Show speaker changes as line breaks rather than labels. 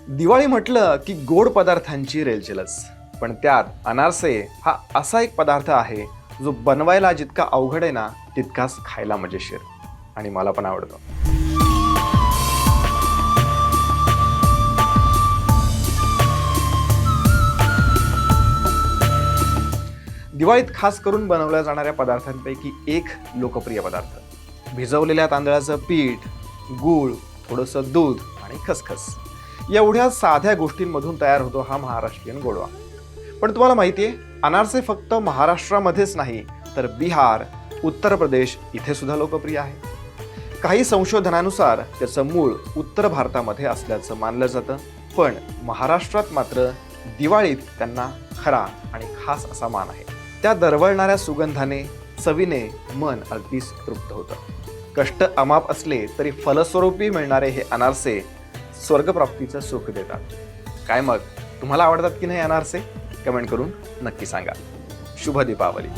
दिवाळी म्हटलं की गोड पदार्थांची रेलचेलच. पण त्यात अनारसे हा असा एक पदार्थ आहे जो बनवायला जितका अवघड आहे ना, तितकाच खायला मजेशीर. आणि मला पण आवडतो. दिवाळीत खास करून बनवल्या जाणाऱ्या पदार्थांपैकी एक लोकप्रिय पदार्थ, भिजवलेल्या तांदळाचं पीठ, गूळ, थोडंसं दूध आणि खसखस. एवढ्या साध्या गोष्टींमधून तयार होतो हा महाराष्ट्रीयन गोडवा. पण तुम्हाला माहितीये, अनारसे फक्त महाराष्ट्रामध्येच नाही तर बिहार, उत्तर प्रदेश इथे सुद्धा लोकप्रिय आहे. काही संशोधनानुसार त्याचं मूळ उत्तर भारतामध्ये असल्याचं मानलं जातं. पण महाराष्ट्रात मात्र दिवाळीत त्यांना खरा आणि खास असा मान आहे. त्या दरवळणाऱ्या सुगंधाने, चवीने मन अगदीच तृप्त होतं. कष्ट अमाप असले तरी फलस्वरूपी मिळणारे हे अनारसे स्वर्गप्राप्तीचं सुख देतात. काय मग, तुम्हाला आवडतात की नाही अनारसे? कमेंट करून नक्की सांगा. शुभ दीपावली.